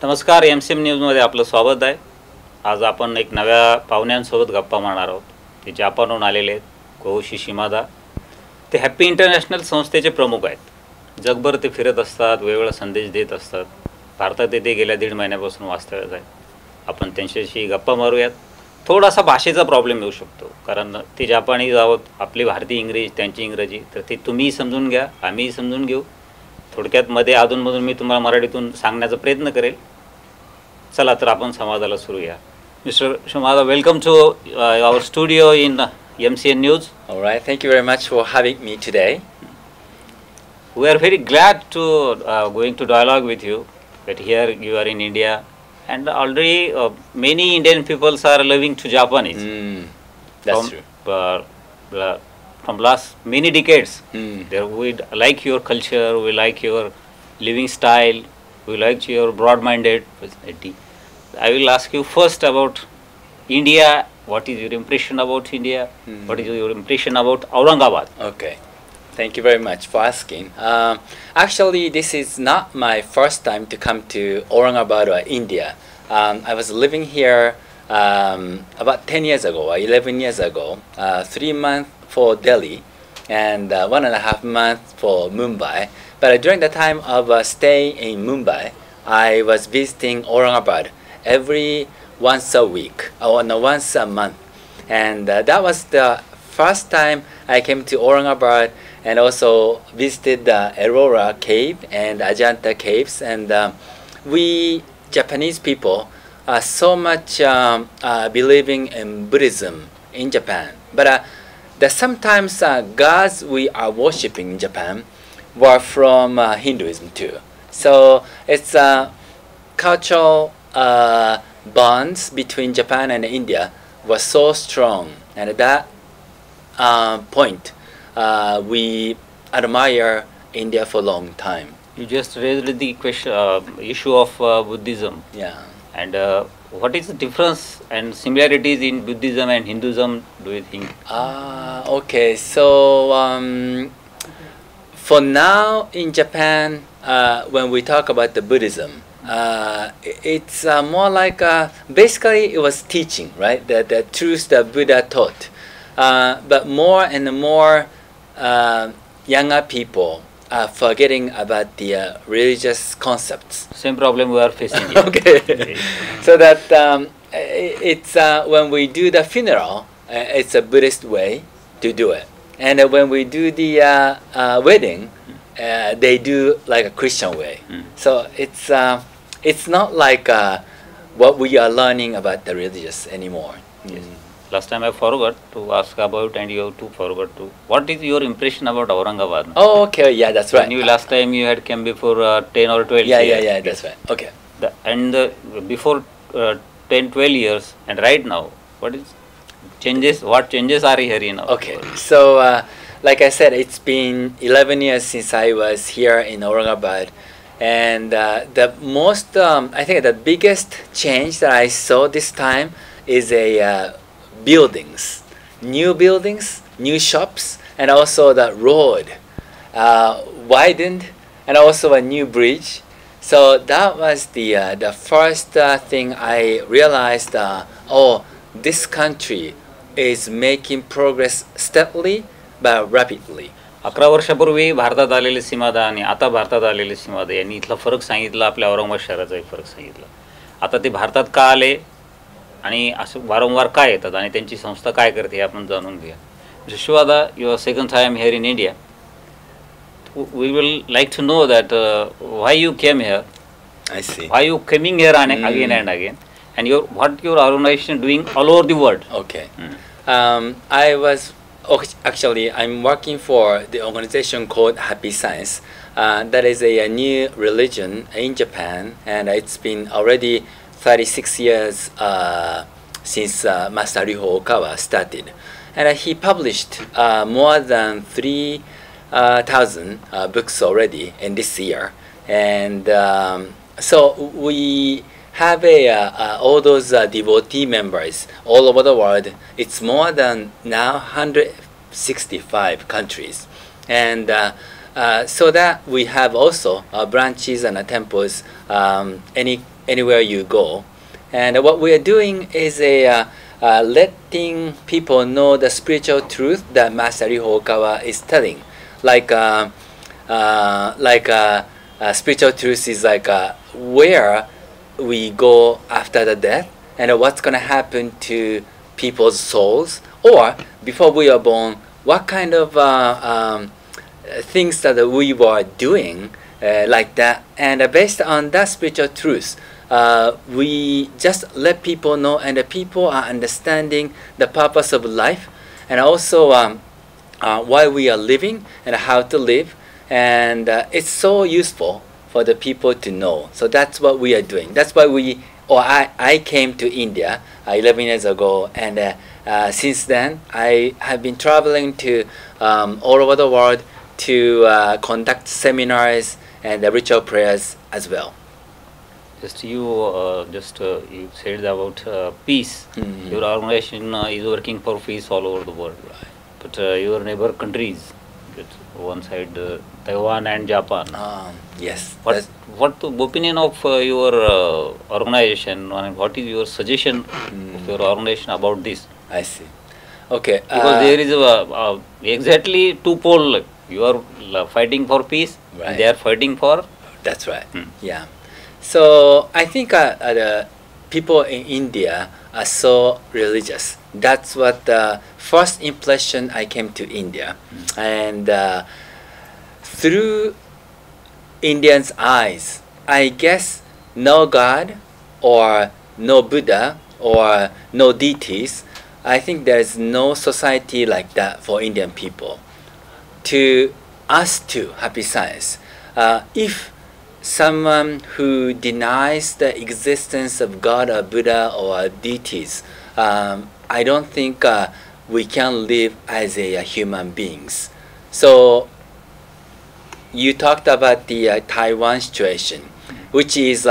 नमस्कार MCN न्यूजमध्ये आपलं स्वागत आहे. आज आपण एक नव्या पाहुण्यांसोबत गप्पा मारणार आहोत. ते जपानहून आलेले आहेत, कोहोशी शिमादा. ते हॅपी इंटरनॅशनल संस्थेचे प्रमुख आहेत. जगभर ते फिरत असतात, वेगवेगळा संदेश देत असतात. भारतात ते गेल्या 1.5 महिन्यापासून वास्तव्यात आहेत. आपण त्यांच्याशी गप्पा मारूयात. थोडासा भाषेचा प्रॉब्लेम येऊ शकतो, कारण ते जपानीज आहोत, आपली भारतीय इंग्रजी, त्यांची इंग्रजी, तर ते तुम्ही समजून घ्या, आम्ही समजून घेऊ. थोडक्यात मध्ये अधूनमधून मी तुम्हाला मराठीतून सांगण्याचा प्रयत्न करेल. चला तर आपण संवादाला सुरू या. Mr. Shimada, welcome to our studio in MCN News. All right, thank you very much for having me today. We are very glad to going to dialogue with you. That here you are in India, and already many Indian peoples are living to Japanese. That's true. From last many decades, there we like your culture, we like your living style, we like your broad-minded personality. I will ask you first about India. What is your impression about India? What is your impression about Aurangabad? Okay, thank you very much for asking. Actually, this is not my first time to come to Aurangabad or India. I was living here about 10 years ago, or 11 years ago, 3 months for Delhi and 1.5 months for Mumbai. But during the time of staying in Mumbai, I was visiting Aurangabad once a week or no, once a month, and that was the first time I came to Aurangabad and also visited the Ellora Cave and Ajanta caves. And we Japanese people are so much believing in Buddhism in Japan, but sometimes gods we are worshipping in Japan were from Hinduism too. So it's cultural bonds between Japan and India was so strong, and at that point we admire India for a long time. You just raised the question, issue of Buddhism. Yeah. And what is the difference and similarities in Buddhism and Hinduism, do you think? Okay, so for now in Japan, when we talk about the Buddhism, it's more like basically it was teaching, right? The truth that Buddha taught. But more and more younger people are forgetting about the religious concepts. Same problem we are facing here. Okay. So that it's when we do the funeral, it's a Buddhist way to do it. And when we do the wedding, they do like a Christian way. So it's not like what we are learning about the religious anymore. Yes. Last time I forgot to ask about, and you too forgot to. What is your impression about Aurangabad? Oh, okay, yeah, that's right. When you last time you had came before 10 or 12 Yeah, years. yeah, that's right. Okay. Before 10, 12 years, and right now, what is changes? What changes are here in Aurangabad? Okay, so like I said, it's been 11 years since I was here in Aurangabad, and the most, I think the biggest change that I saw this time is buildings, new shops, and also the road widened, and also a new bridge. So that was the first thing I realized. This country is making progress steadily but rapidly. 11 वर्षापूर्वी भारतात आलेले सीमादा आणि आता भारतात आलेले सीमादा यांनी इथला फरक सांगितला. आपल्या औरंगाबाद शहराचा फरक सांगितला. आता ते भारतात का आले आणि असं वारंवार काय येतात आणि त्यांची संस्था काय करते हे आपण जाणून घेऊया. Shivada, your second time here in India. We will like to know that why you came here. I see. Why you coming here and again and again, and what your organization doing all over the world. Okay. I was actually I'm working for the organization called Happy Science. That is a new religion in Japan, and it's been already 36 years since Master Ryuho Okawa started, and he published more than 3,000 books already in this year. And so we have all those devotee members all over the world. It's more than now 165 countries, and So that we have also branches and temples anywhere you go. And what we are doing is letting people know the spiritual truth that Master Riho Okawa is telling. Spiritual truth is where we go after the death and what's going to happen to people's souls, or before we are born, what kind of things that we were doing like that. And based on that spiritual truth, we just let people know, and the people are understanding the purpose of life, and also why we are living and how to live. And it's so useful for the people to know. So that's what we are doing. That's why I came to India 11 years ago, and since then I have been traveling to all over the world to conduct seminars and ritual prayers as well. You said about peace. Mhm. Your organization is working for peace all over the world. Right. But your neighbor countries, one side Taiwan and Japan. Yes. What the opinion of your organization, and what is your suggestion of your organization about this? I see. Okay. Because there is exactly two pole. You are fighting for peace, Right. and they are fighting for. That's right. Yeah. So I think the people in India are so religious. That's what the first impression I came to India, and through Indians' eyes, I guess no God or no Buddha or no deities. I think there's no society like that for Indian people. To us too, happy science. If someone who denies the existence of God or Buddha or deities, I don't think we can live as a human beings. So you talked about the Taiwan situation, which is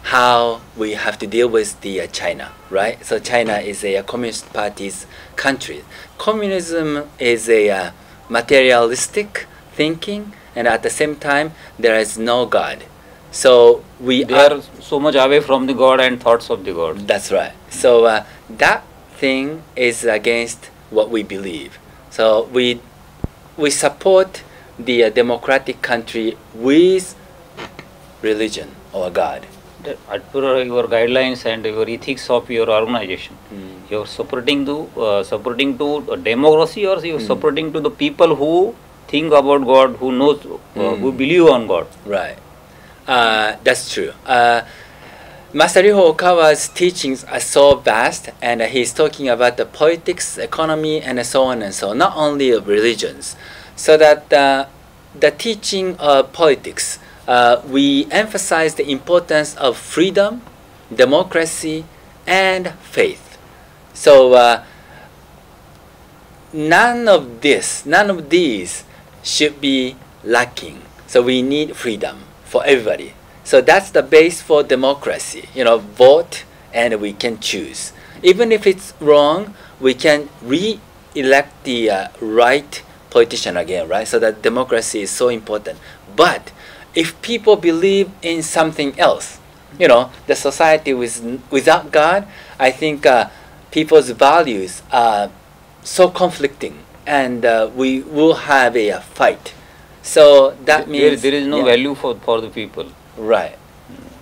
how we have to deal with the China, right? So China is a communist party's country. Communism is a materialistic thinking, and at the same time there is no God. So they are so much away from the God and thoughts of the God. That's right. So that thing is against what we believe. So we support the democratic country with religion or God. As per your guidelines and your ethics of your organization, you are supporting to democracy, or you are supporting to the people who think about God, who knows, who believe on God. Right. That's true. Master Riho Okawa's teachings are so vast, and he's talking about the politics, economy, and so on and so on, not only of religions. So that the teaching of politics, we emphasize the importance of freedom, democracy, and faith. So none of these should be lacking. So we need freedom for everybody. So that's the base for democracy. Vote and we can choose. Even if it's wrong, we can re-elect the right politician again, right? So that democracy is so important. But if people believe in something else, the society without God, I think people's values are so conflicting, and we will have a fight. So that means there is no value for the people. Right.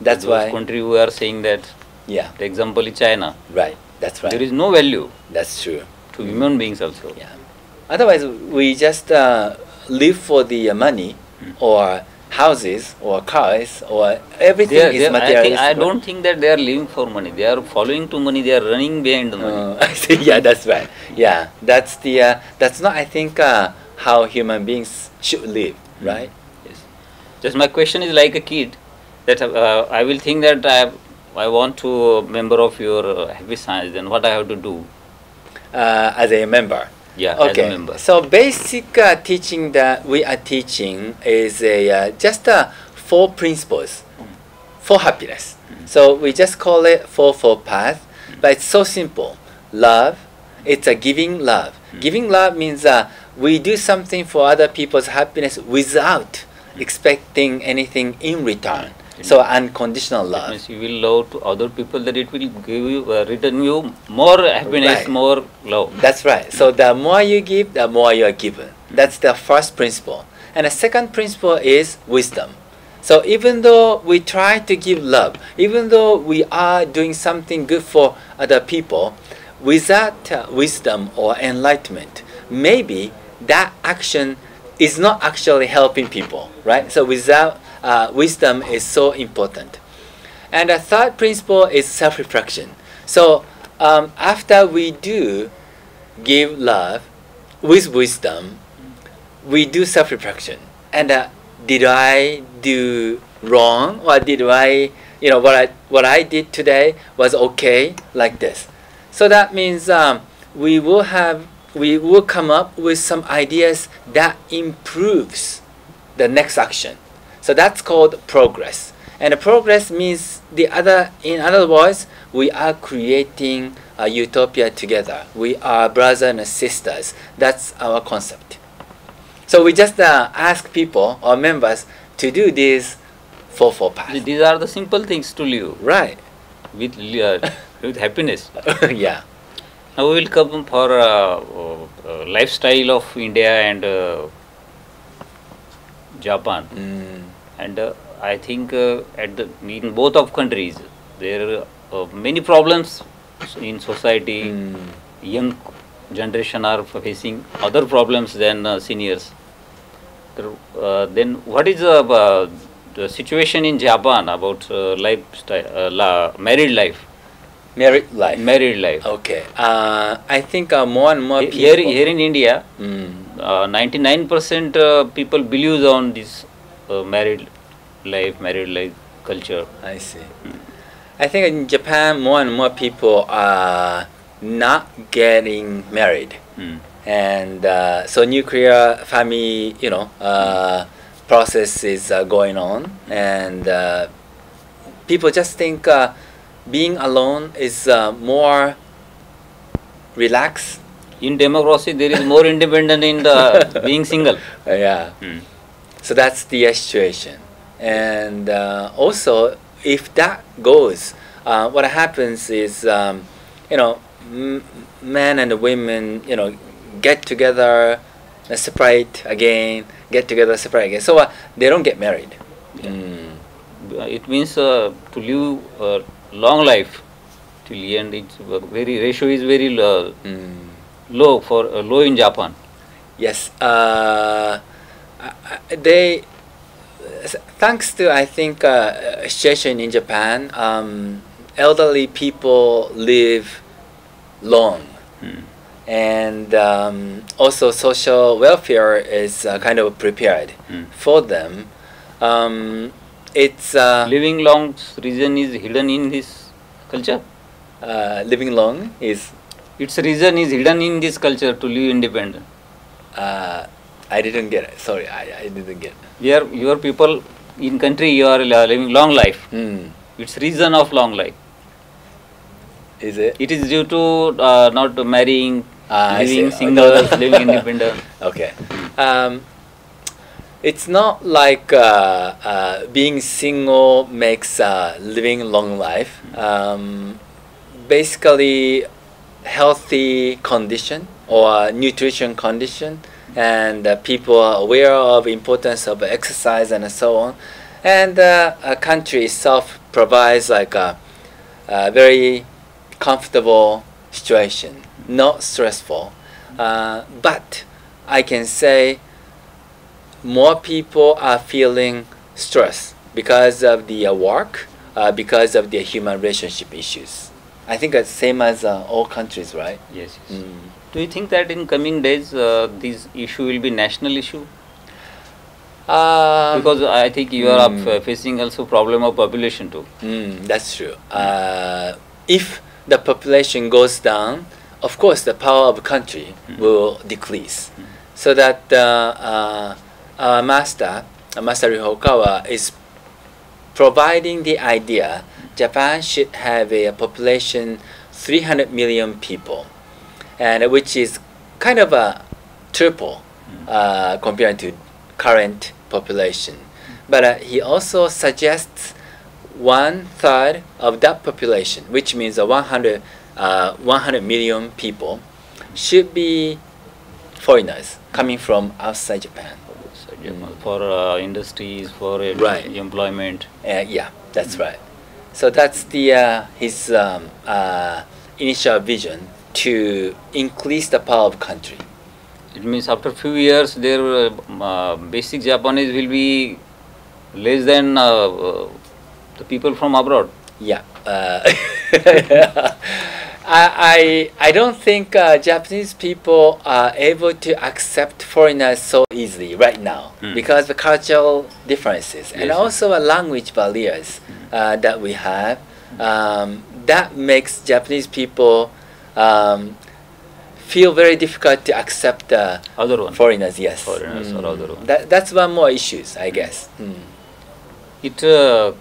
That's why country we are saying that. Yeah. The example is China. Right. That's right. There is no value. That's true. To human beings also. Yeah. Otherwise, we just live for the money or houses or cars or everything is materialistic. I don't think that they are living for money. They are following to money. They are running behind the money. I see. Yeah, that's right. Yeah, that's not, I think, how human beings should live, right? Yes. Just my question is like a kid, that I will think that I want to member of your Happy Science. Then what I have to do? As a member. Yeah, okay. as a member. So basic teaching that we are teaching is just 4 principles for happiness. So we just call it 4 path, but it's so simple. Love, it's a giving love. Giving love means we do something for other people's happiness without expecting anything in return. So unconditional That love. means you will love to other people, that it will give you, return you more happiness, Right. more love. That's right. So the more you give, the more you are given. That's the first principle. And the second principle is wisdom. So even though we try to give love, even though we are doing something good for other people, without wisdom or enlightenment, maybe that action is not actually helping people, right? So without wisdom is so important. And the third principle is self-reflection. So after we do give love with wisdom, we do self-reflection. And did I do wrong, or did I, what I did today was okay, like this. So that means we will come up with some ideas that improves the next action. So that's called progress. And progress means in other words, we are creating a utopia together. We are brothers and sisters. That's our concept. So we just ask people or members to do these four paths. These are the simple things to live Right. with happiness. Yeah. Now we will come for lifestyle of India and Japan. And I think in both of countries there are many problems in society. Young generation are facing other problems than seniors. Then what is the situation in Japan about lifestyle, married life? Married life. Married life. Okay. I think more and more people. Here in India, 99% people believe on this married life culture. I see. I think in Japan, more and more people are not getting married. And so nuclear family, process is going on, and people just think being alone is more relaxed. In democracy, there is more independent in the being single. Yeah. So that's the situation. And also, if that goes, what happens is, men and women, get together, separate again, get together, separate again. So they don't get married. It means to live a long life till the end. It's ratio is very low low in Japan. Yes. Thanks to, I think, situation in Japan, elderly people live long. And also social welfare is kind of prepared for them. It's Living long reason is hidden in this culture. living long is. Its reason is hidden in this culture to live independent. I didn't get it. Sorry, I didn't get it. Your people in country, you are living long life. It's reason of long life. Is it? It is due to not marrying, I living see. single, living independent. Okay. It's not like being single makes living long life. Basically, healthy condition or nutrition condition, and people are aware of importance of exercise and so on. And a country itself provides like a very comfortable situation, not stressful. But I can say more people are feeling stress because of the work, because of the human relationship issues. I think it's same as all countries, right? Yes. Do you think that in coming days this issue will be national issue? Because I think you are facing also problem of population too. That's true. If the population goes down, of course the power of the country will decrease. So that our Master Ryokawa is providing the idea Japan should have a population 300 million people, and which is kind of triple compared to current population. But he also suggests 1/3 of that population, which means 100 million people, should be foreigners coming from outside Japan. For industries, for Right. employment. Yeah, that's right. So that's the his initial vision to increase the power of country. It means after few years, their basic Japanese will be less than the people from abroad. Yeah. I don't think Japanese people are able to accept foreigners so easily right now because the cultural differences and Yes, also language barriers that we have. That makes Japanese people feel very difficult to accept Other one. foreigners. Yes, Foreigners or other one. That's one more issues, I guess. It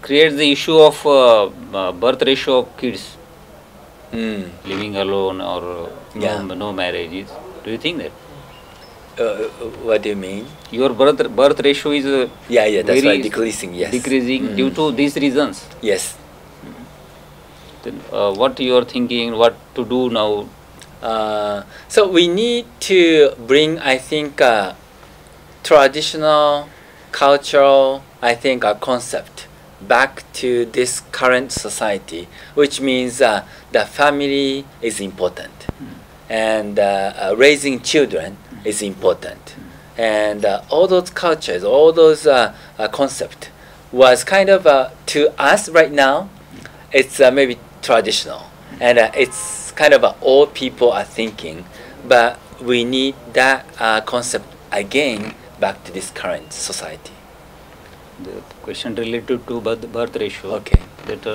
creates the issue of birth ratio of kids living alone or Yeah. no marriages. Do you think that What do you mean? your birth ratio is Yeah, that's very right. Decreasing. Yes. decreasing due to these reasons? Yes. Then, what you are thinking? What to do now? So we need to bring, I think, traditional, cultural, I think, a concept back to this current society, which means the family is important, and raising children is important, and all those cultures, all those concept was kind of to us right now, it's maybe traditional, and it's kind of all people are thinking, but we need that concept again back to this current society. The question related to birth ratio. Okay. That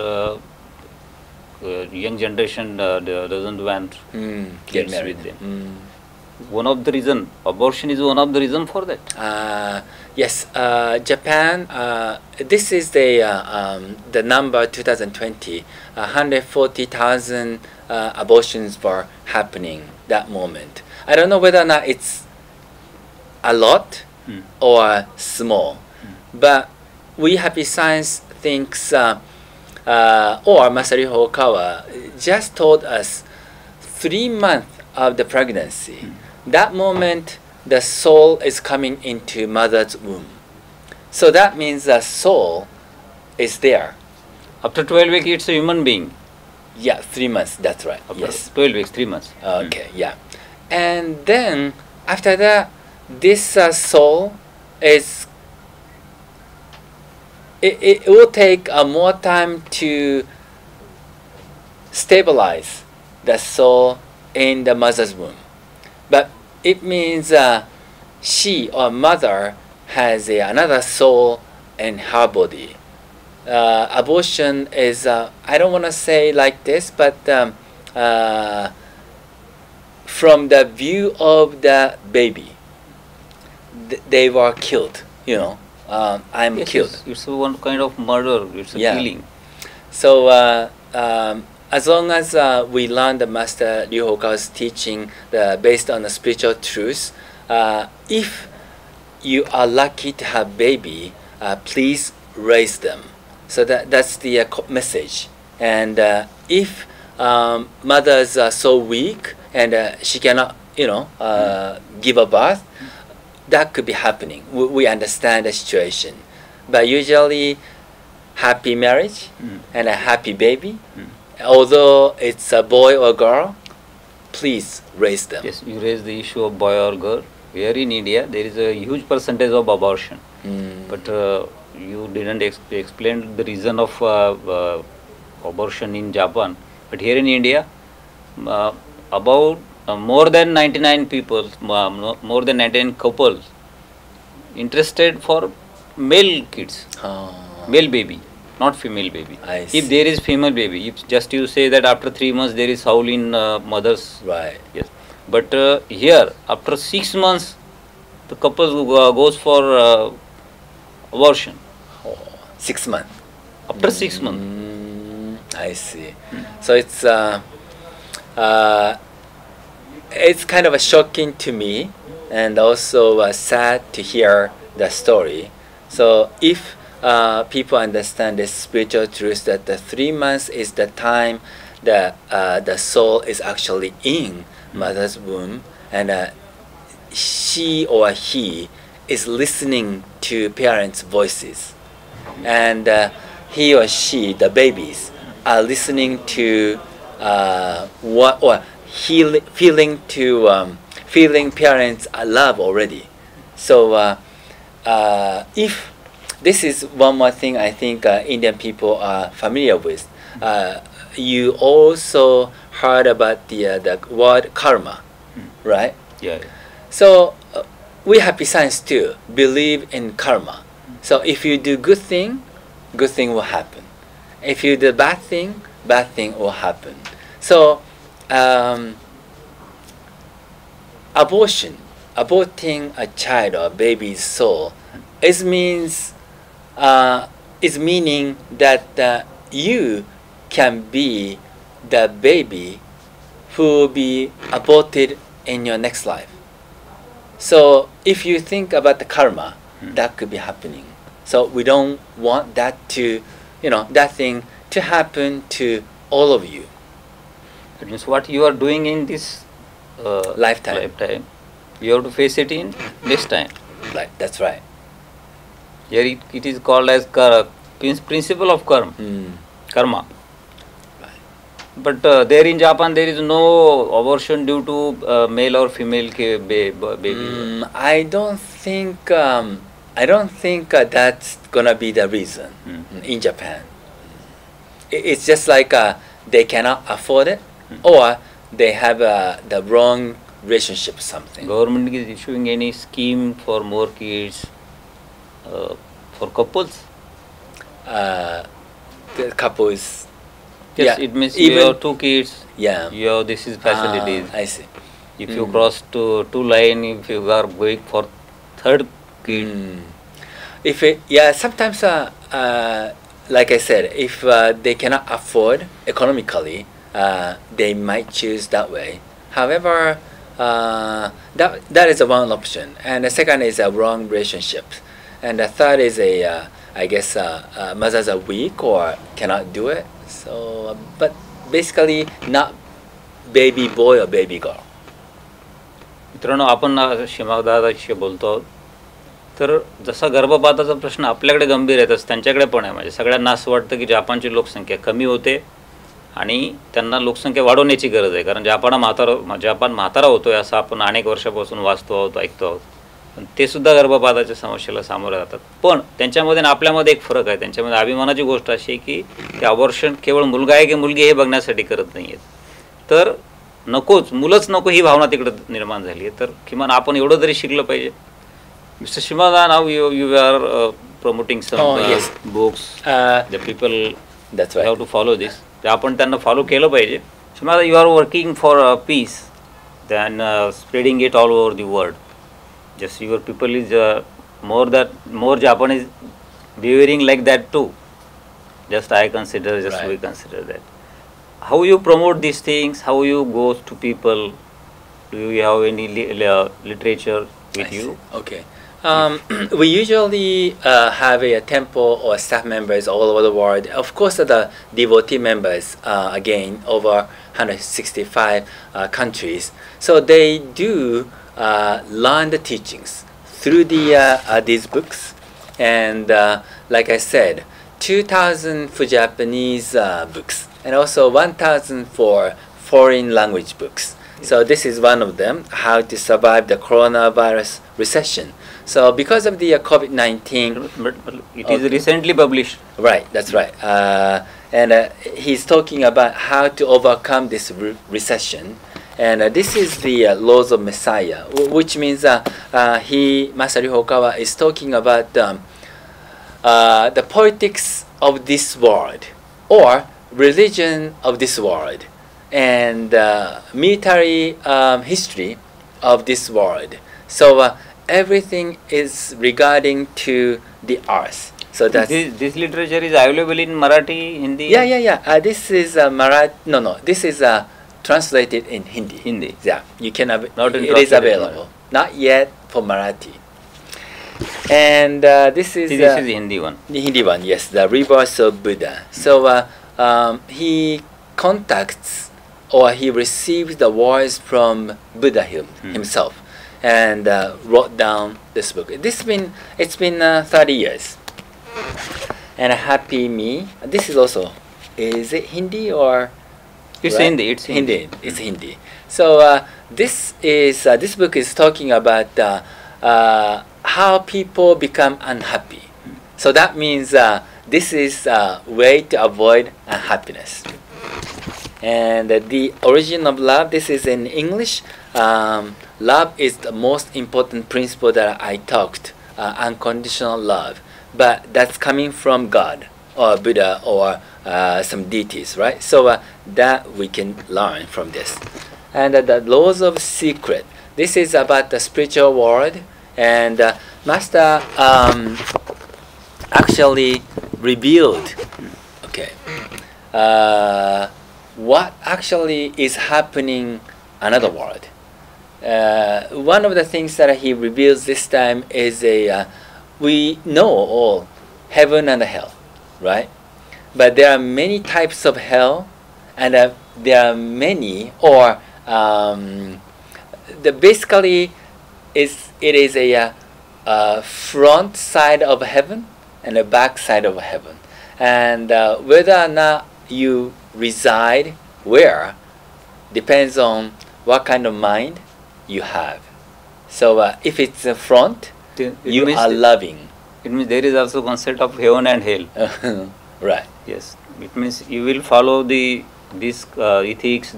young generation doesn't want Get kids married. with them. One of the reason, abortion is one of the reason for that. Yes, Japan. This is the number 2020. 140,000 abortions were happening that moment. I don't know whether or not it's a lot or small, but We Happy Science thinks, or Masariho Okawa just told us 3 months of the pregnancy. That moment, the soul is coming into mother's womb. So that means the soul is there. After 12 weeks, it's a human being. Yeah, 3 months, that's right. After Yes. 12 weeks, 3 months. Okay, yeah. And then, after that, this soul is it will take more time to stabilize the soul in the mother's womb. But it means she or mother has another soul in her body. Abortion is, I don't want to say like this, but from the view of the baby, they were killed, you know. I'm Yes, killed. yes, it's one kind of murder. It's a Yeah. killing. So as long as we learn the Master Ryu Hokawa's teaching based on the spiritual truths, if you are lucky to have baby, please raise them. So that's the message. And if mothers are so weak and she cannot, give a birth, that could be happening. We understand the situation, but usually happy marriage and a happy baby, although it's a boy or girl, please raise them. Yes, you raise the issue of boy or girl. Here in India, there is a huge percentage of abortion. But you didn't explain the reason of abortion in Japan. But here in India, about more than 99 people, more than 99 couples interested for male kids, male baby, not female baby. I see. If there is female baby, if just you say that after 3 months there is howl in mother's, Right. yes. But here, after 6 months, the couple goes for abortion. 6 months. After 6 months. I see. So it's kind of a shocking to me and also sad to hear the story. So if people understand this spiritual truth that the 3 months is the time that the soul is actually in mother's womb, and she or he is listening to parents' voices, and he or she, the babies, are listening to what or feeling parents' love already. So if this is one more thing I think Indian people are familiar with. You also heard about the word karma, right? Yeah. So we happy science too believe in karma. So if you do good thing will happen. If you do bad thing will happen. So aborting a child or a baby's soul is meaning that you can be the baby who will be aborted in your next life. So if you think about the karma, that could be happening. So we don't want that to, that thing to happen to all of you. That means what you are doing in this Lifetime. you have to face it in next time. Right, that's right. Here it is called as principle of karma. But there in Japan there is no abortion due to male or female baby. I don't think that's gonna be the reason in Japan. It's just like they cannot afford it, or they have the wrong relationship or something. Government is issuing any scheme for more kids for couples? The couples. Yes, it means you have 2 kids. Yeah. You have this is facilities. I see. If you cross to 2 line, if you are going for 3rd kid. Sometimes like I said, if they cannot afford economically, they might choose that way. However, that is one option, and the second is a wrong relationship, and the third is I guess mothers are weak or cannot do it. So, but basically not baby boy or baby girl. मित्रांनो, आपण शिमादादाशी बोलतो आहोत. तर जसा गर्भपाताचा प्रश्न आपल्याकडे गंभीर आहे तसं त्यांच्याकडे पण आहे. म्हणजे सगळ्यांना असं वाटतं की जपानची लोकसंख्या कमी होते आणि त्यांना लोकसंख्या वाढवण्याची गरज आहे, कारण जपान म्हातारा होतोय असं आपण अनेक वर्षापासून वाचतो आहोत, ऐकतो आहोत. पण ते सुद्धा गर्भपाताच्या समस्येला सामोरे जातात. पण त्यांच्यामध्ये आणि आपल्यामध्ये एक फरक आहे. त्यांच्यामध्ये अभिमानाची गोष्ट अशी आहे की ते अबॉर्शन केवळ मुलगा आहे की मुलगी हे बघण्यासाठी करत नाही आहेत. तर नकोच, मुलंच नको ही भावना तिकडे निर्माण झाली आहे. तर किमान आपण एवढं तरी शिकलं पाहिजे. Mr. Shimada, now you are promoting some books. The people have to follow this. आपण त्यांना फॉलो केलं पाहिजे. Shimada, you are working for peace, then spreading it all over the world. Just your people is more Japanese behaving like that too. Just I consider, we consider that. How you promote these things? How you go to people? Do you have any literature with you? Okay. We usually have a temple or staff members all over the world. Of course, the devotee members, again, over 165 countries. So they do learn the teachings through these books. And like I said, 2,000 for Japanese books, and also 1,000 for foreign language books. So this is one of them, How to Survive the Coronavirus Recession. So because of the COVID-19... But it is recently published. Right, that's right. And he's talking about how to overcome this recession. And this is the Laws of Messiah, which means Masaru Hokawa is talking about the politics of this world, or religion of this world, and military history of this world. So everything is regarding to the earth. So that this literature is available in Marathi, Hindi. Yeah. This is This is translated in Hindi. Hindi. Yeah, you can have. Not in it is available. not yet for Marathi. And this is See, this is the Hindi one. the Hindi one, yes, the rebirth of Buddha. So he contacts or he receives the words from Buddha himself, and wrote down this book. It's been 30 years. And Happy Me. This is also, is it Hindi or? It's right? Hindi. It's Hindi. It's Hindi. So this book is talking about how people become unhappy. So that means this is a way to avoid unhappiness. And the origin of love, this is in English. Love is the most important principle that I talked, unconditional love. But that's coming from God or Buddha or some deities, right? So that we can learn from this. And the laws of secret. This is about the spiritual world. And Master actually revealed, okay, what actually is happening another world. One of the things that he reveals this time is we know all heaven and hell, right? But there are many types of hell, and there are many, or basically it is a front side of heaven and a back side of heaven, and whether or not you reside where depends on what kind of mind you have. So if it's the front, you are loving. It means there is also concept of heaven and hell. Right. Yes. It means you will follow this ethics.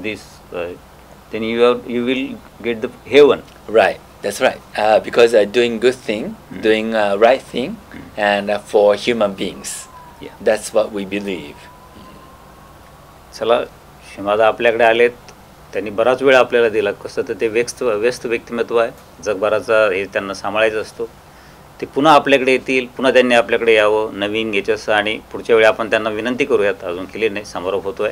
Then you will get the heaven. Right. That's right. Because doing good thing, doing right thing, and for human beings. Yeah. That's what we believe. चला शिमादा आपल्याकडे आलेत. त्यांनी बराच वेळ आपल्याला दिला. कसं तर ते व्यस्त व्यक्तिमत्व आहे. जगभराचा हे त्यांना सांभाळायचा असतो. ते पुन्हा आपल्याकडे येतील. पुन्हा त्यांनी आपल्याकडे यावं नवीन याच्यासह, आणि पुढच्या वेळी आपण त्यांना विनंती करूयात. अजून केली नाही, समारोप होतोय.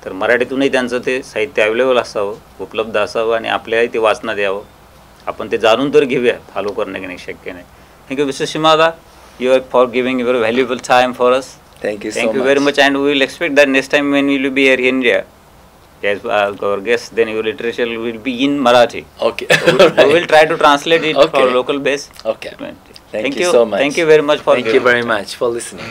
तर मराठीतूनही त्यांचं ते साहित्य अवेलेबल असावं, उपलब्ध असावं, आणि आपल्यालाही ते वाचण्यात यावं. आपण ते जाणून तर घेऊया. फॉलो करणे की नाही शक्य नाही. Thank you mister शिमादा, you are for giving your valuable time for us. Thank you so much. Thank you very much, and we will expect that next time when we will be here in India, as our guests, then your literature will be in Marathi. Okay. We will try to translate it for local base. Okay. Thank you so much. Thank you very much for Thank you very much for listening.